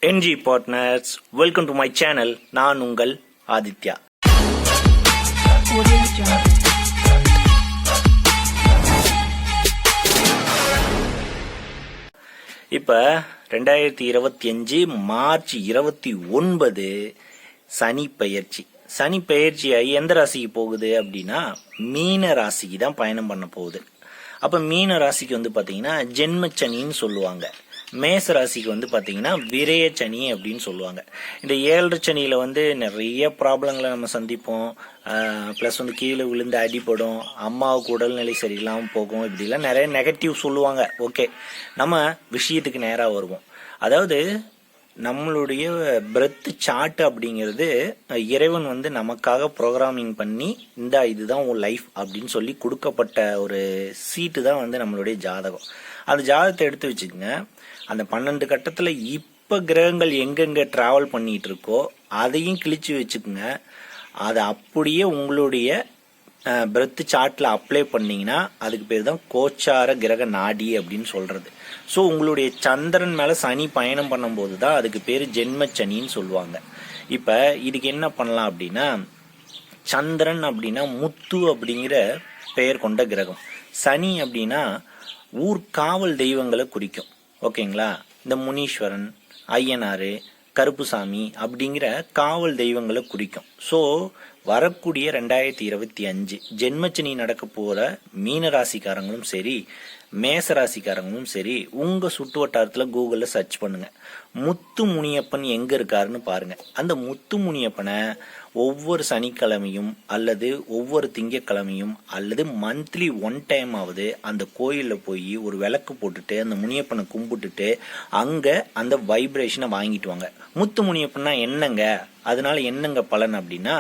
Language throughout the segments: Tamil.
NG Partners, welcome to my channel. நான் உங்கள் ஆதித்யா. இப்ப 2025 மார்ச் 29 சனி பெயர்ச்சி. சனி பெயர்ச்சியாகி எந்த ராசிக்கு போகுது அப்படின்னா மீன ராசிக்கு தான் பயணம் பண்ண போகுது. அப்ப மீன ராசிக்கு வந்து பாத்தீங்கன்னா ஜென்மச்சனின்னு சொல்லுவாங்க. மேச ராசிக்கு வந்து பாத்தீங்கன்னா விரய சனி அப்படின்னு சொல்லுவாங்க. இந்த 7 சனியில வந்து நிறைய ப்ராப்ளங்களை நம்ம சந்திப்போம். பிளஸ் வந்து கீழே விழுந்து அடிப்படும், அம்மாவுக்கு உடல்நிலை சரியில்லாமல் போகும், இப்படிலாம் நிறைய நெகட்டிவ் சொல்லுவாங்க. ஓகே, நம்ம விஷயத்துக்கு நேராக வருவோம். அதாவது நம்மளுடைய பிரெத் சார்ட் அப்படிங்கிறது இறைவன் வந்து நமக்காக ப்ரோக்ராமிங் பண்ணி இதுதான் உன் லைஃப் அப்படின்னு சொல்லி கொடுக்கப்பட்ட ஒரு சீட்டு தான் வந்து நம்மளுடைய ஜாதகம். அந்த ஜாதகத்தை எடுத்து வச்சுக்கோங்க. அந்த 12 கட்டத்தில் இப்போ கிரகங்கள் எங்கெங்க டிராவல் பண்ணிட்டு இருக்கோ அதையும் கிழிச்சு வச்சுக்கோங்க. அதை அப்படியே உங்களுடைய பிரெத் சார்ட்ல அப்ளை பண்ணீங்கன்னா அதுக்கு பேர் தான் கோச்சார கிரக நாடி அப்படின்னு சொல்றது. ஸோ உங்களுடைய சந்திரன் மேல சனி பயணம் பண்ணும்போது தான் அதுக்கு பேர் ஜென்மச்சனின்னு சொல்லுவாங்க. இப்ப இதுக்கு என்ன பண்ணலாம் அப்படின்னா, சந்திரன் அப்படின்னா முத்து அப்படிங்கிற பெயர் கொண்ட கிரகம். சனி அப்படின்னா ஊர்காவல் தெய்வங்களை குறிக்கும். ஓகேங்களா, இந்த முனீஸ்வரன், ஐயனாரு, கருப்புசாமி அப்படிங்கிற காவல் தெய்வங்களை குறிக்கும். ஸோ வரக்கூடிய 2025 ஜென்மச்சனி நடக்க போற மீன ராசிக்காரங்களும் சரி, மேச ராசிக்காரங்களும் சரி, உங்க சுற்று வட்டாரத்துல கூகுள்ல சர்ச் பண்ணுங்க, முத்து முனியப்பன் எங்க இருக்காருன்னு பாருங்க. அந்த முத்து முனியப்பனை ஒவ்வொரு சனிக்கிழமையும் அல்லது ஒவ்வொரு திங்கக்கிழமையும் அல்லது மந்த்லி 1 டைம் ஆகுது அந்த கோயிலில் போய் ஒரு விளக்கு போட்டுட்டு அந்த முனியப்பனை கும்பிட்டுட்டு அங்க அந்த வைப்ரேஷனை வாங்கிட்டு வாங்க. முத்து முனியப்பன்னா என்னங்க, அதனால என்னங்க பலன் அப்படின்னா,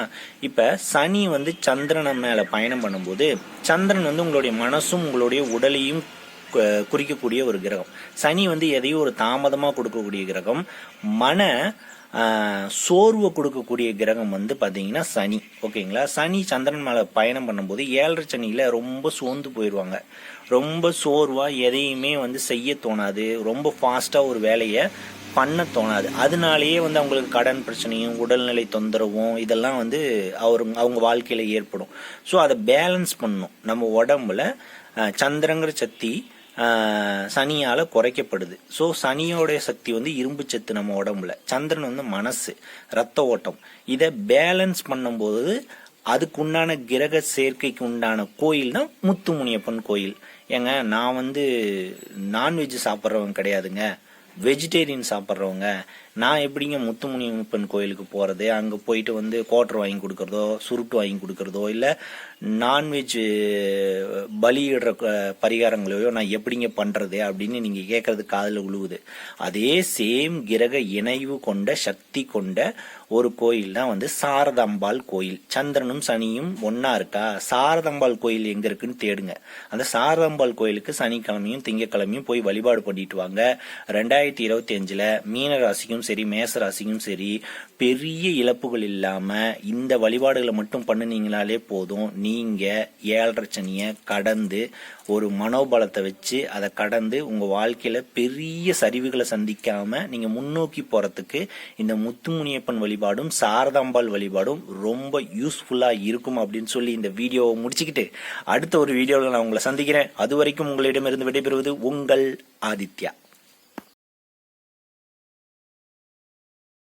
இப்ப சனி வந்து சந்திரன் மேல பயணம் பண்ணும்போது சந்திரன் வந்து உங்களுடைய மனசும் உங்களுடைய உடலையும் குறிக்கக்கூடிய ஒரு கிரகம். சனி வந்து எதையும் ஒரு தாமதமா கொடுக்கக்கூடிய கிரகம். மன சோர்வை கொடுக்கக்கூடிய கிரகம் வந்து பாத்தீங்கன்னா சனி. ஓகேங்களா, சனி சந்திரன் மேல பயணம் பண்ணும்போது 7 சனியில ரொம்ப சோர்ந்து போயிடுவாங்க. ரொம்ப சோர்வா எதையுமே வந்து செய்ய தோணாது, ரொம்ப ஃபாஸ்டா ஒரு வேலையை பண்ண தோணாது. அதனாலேயே வந்து அவங்களுக்கு கடன் பிரச்சனையும் உடல்நிலை தொந்தரவும் இதெல்லாம் வந்து அவங்க வாழ்க்கையில ஏற்படும். ஸோ அதை பேலன்ஸ் பண்ணணும். நம்ம உடம்புல சந்திரங்கிற சக்தி சனியால குறைக்கப்படுது. ஸோ சனியோடைய சக்தி வந்து இரும்பு சத்து நம்ம உடம்புல, சந்திரன் வந்து மனசு, ரத்த ஓட்டம். இதை பேலன்ஸ் பண்ணும்போது அதுக்கு உண்டான கிரக சேர்க்கைக்கு உண்டான கோயில் தான் முத்து முனியப்பன் கோயில். ஏங்க, நான் வந்து நான்வெஜ் சாப்பிட்றவங்க கிடையாதுங்க, வெஜிடேரியன் சாப்பிட்றவங்க. நான் எப்படிங்க முத்து முனியப்பன் கோயிலுக்கு போறது, அங்க போயிட்டு வந்து கோட்டர் வாங்கி கொடுக்கறதோ சுருட்டு வாங்கி கொடுக்கறதோ இல்ல நான்வெஜ் பலியிடுற பரிகாரங்களையோ நான் எப்படிங்க பண்றது அப்படின்னு நீங்க கேட்கறது காதுல விழுவுது. அதே சேம் கிரக இணைவு கொண்ட சக்தி கொண்ட ஒரு கோயில் தான் வந்து சாரதாம்பாள் கோயில். சந்திரனும் சனியும் ஒன்னா இருக்கா, சாரதாம்பாள் கோயில் எங்க இருக்குன்னு தேடுங்க. அந்த சாரதாம்பாள் கோயிலுக்கு சனிக்கிழமையும் திங்கக்கிழமையும் போய் வழிபாடு பண்ணிட்டு வாங்க. 2025 மீன ராசிக்கும் சரி மேச ராசிக்கும் சரி பெரிய இழப்புகள் இல்லாம இந்த வழிபாடுகளை மட்டும் பண்ணினீங்களாலே போதும். நீங்க 7 சனியை கடந்து ஒரு மனோபலத்தை வச்சு அதை கடந்து உங்க வாழ்க்கையில பெரிய சரிவுகளை சந்திக்காம நீங்க முன்னோக்கி போறதுக்கு இந்த முத்துமுனியப்பன் வழிபாடும் சாரதாம்பாள் வழிபாடும் ரொம்ப யூஸ்ஃபுல்லா இருக்கும் அப்படின்னு சொல்லி இந்த வீடியோவை முடிச்சுக்கிட்டு அடுத்த ஒரு வீடியோவில் நான் உங்களை சந்திக்கிறேன். அது வரைக்கும் உங்களிடமிருந்து விடைபெறுவது உங்கள் ஆதித்யா.